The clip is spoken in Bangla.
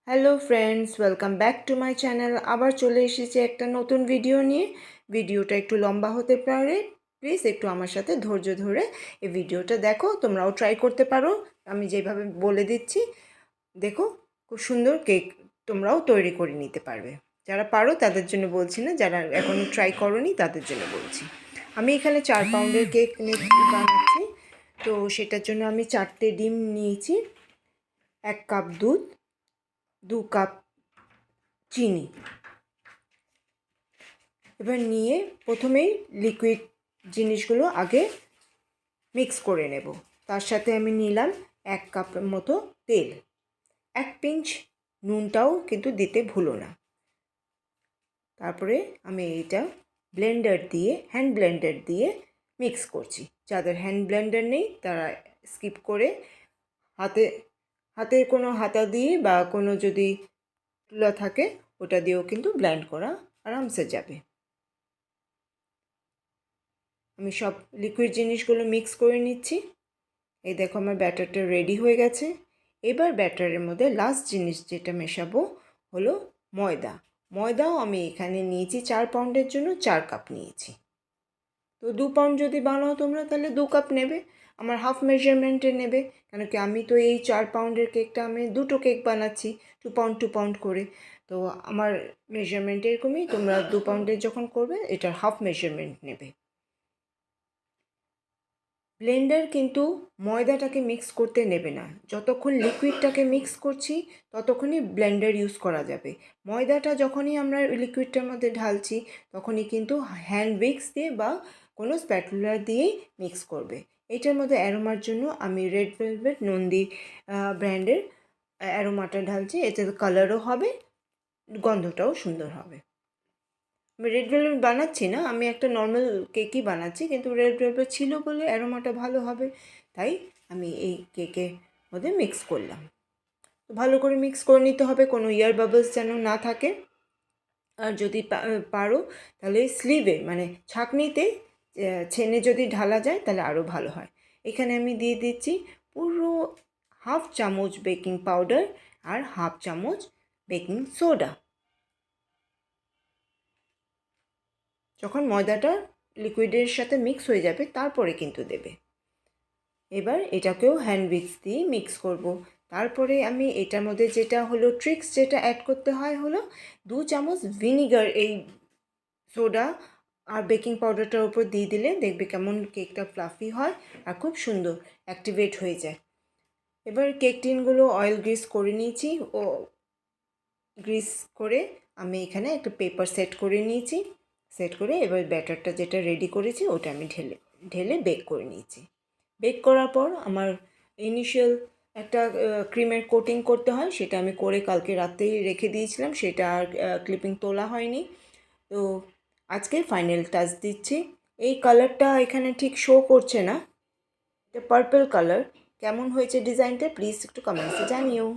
Hello friends, welcome back to my channel. আবার চলে এসেছি একটা নতুন ভিডিও নিয়ে। ভিডিওটা একটু লম্বা হতে পারে, প্লিজ একটু আমার সাথে ধৈর্য ধরে এই ভিডিওটা দেখো। তোমরাও ট্রাই করতে পারো, আমি যেভাবে বলে দিচ্ছি। দেখো, খুব সুন্দর কেক তোমরাও তৈরি করে নিতে পারবে। যারা পারো তাদের জন্য বলছি না, যারা এখনও ট্রাই করোনি তাদের জন্য বলছি। আমি এখানে 4 পাউন্ডের কেক বানাচ্ছি। তো সেটার জন্য আমি 4টে ডিম নিয়েছি, 1 কাপ দুধ, 2 কাপ চিনি। এবার নিয়ে প্রথমেই লিকুইড জিনিসগুলো আগে মিক্স করে নেব। তার সাথে আমি নিলাম 1 কাপ মতো তেল, 1 পিঞ্চ নুনটাও কিন্তু দিতে ভুলো না। তারপরে আমি এইটা হ্যান্ড ব্লেন্ডার দিয়ে মিক্স করছি। যাদের হ্যান্ড ব্লেন্ডার নেই তারা স্কিপ করে হাতের কোনো হাতা দিয়ে বা কোনো যদি তুলা থাকে ওটা দিয়েও কিন্তু ব্লেন্ড করা আরামসে যাবে। আমি সব লিকুইড জিনিসগুলো মিক্স করে নিচ্ছি। এই দেখো আমার ব্যাটারটা রেডি হয়ে গেছে। এবার ব্যাটারের মধ্যে লাস্ট জিনিস যেটা মেশাবো হলো ময়দা। ময়দাও আমি এখানে নিয়েছি 4 পাউন্ডের জন্য 4 কাপ নিয়েছি। তো 2 পাউন্ড যদি বানাও তোমরা তাহলে 2 কাপ নেবে। আমার হাফ মেজারমেন্টে নেবে, কেন কি আমি তো এই 4 পাউন্ডের কেকটা আমি 2টো কেক বানাচ্ছি 2 পাউন্ড 2 পাউন্ড করে। তো আমার মেজারমেন্ট এরকমই, তোমরা 2 পাউন্ডের যখন করবে এটার হাফ মেজারমেন্ট নেবে। ব্লেন্ডার কিন্তু ময়দাটাকে মিক্স করতে নেবে না। যতক্ষণ লিকুইডটাকে মিক্স করছি ততক্ষণই ব্লেন্ডার ইউজ করা যাবে। ময়দাটা যখনই আমরা লিকুইডটার মধ্যে ঢালছি তখনই কিন্তু হ্যান্ড উইক্স দিয়ে বা কোনো স্প্যাটুলা দিয়েই মিক্স করবে। এটার মধ্যে অ্যারোমার জন্য আমি রেড ভেলভেট নন্দী ব্র্যান্ডের অ্যারোমাটা ঢালছি। এতে কালারও হবে, গন্ধটাও সুন্দর হবে। আমি রেড ভেলভেট বানাচ্ছি না, আমি একটা নর্মাল কেকই বানাচ্ছি, কিন্তু রেড ভেলভেট ছিল বলে অ্যারোমাটা ভালো হবে, তাই আমি এই কেকের মধ্যে মিক্স করলাম। তো ভালো করে মিক্স করে নিতে হবে, কোনো এয়ার বাবলস যেন না থাকে। আর যদি পারো তাহলে স্লিভে মানে ছাঁকনিতে ছেনে যদি ঢালা যায় তাহলে আরও ভালো হয়। এখানে আমি দিয়ে দিচ্ছি পুরো হাফ চামচ বেকিং পাউডার আর হাফ চামচ বেকিং সোডা। যখন ময়দাটা লিকুইডের সাথে মিক্স হয়ে যাবে তারপরে কিন্তু দেবে। এবার এটাকেও হ্যান্ড উইক্স দিয়ে মিক্স করব। তারপরে আমি এটার মধ্যে যেটা হলো ট্রিক্স যেটা অ্যাড করতে হয় হলো 2 চামচ ভিনিগার এই সোডা আর বেকিং পাউডারটার উপর দিয়ে দিলে দেখবে কেমন কেকটা ফ্লাফি হয় আর খুব সুন্দর অ্যাক্টিভেট হয়ে যায়। এবার কেক টিনগুলো অয়েল গ্রিস করে নিয়েছি, ও গ্রিস করে আমি এখানে একটা পেপার সেট করে নিয়েছি। সেট করে এবার ব্যাটারটা যেটা রেডি করেছি ওটা আমি ঢেলে বেক করে নিয়েছি। বেক করার পর আমার ইনিশিয়াল একটা ক্রিমের কোটিং করতে হয়, সেটা আমি করে কালকে রাতেই রেখে দিয়েছিলাম, সেটা আর ক্লিপিং তোলা হয়নি। তো আজকে ফাইনাল টাচ দিচ্ছি। এই কালারটা এখানে ঠিক শো করছে না, এটা পার্পল কালার। কেমন হয়েছে ডিজাইনটা প্লিজ একটু কমেন্টসে জানিও।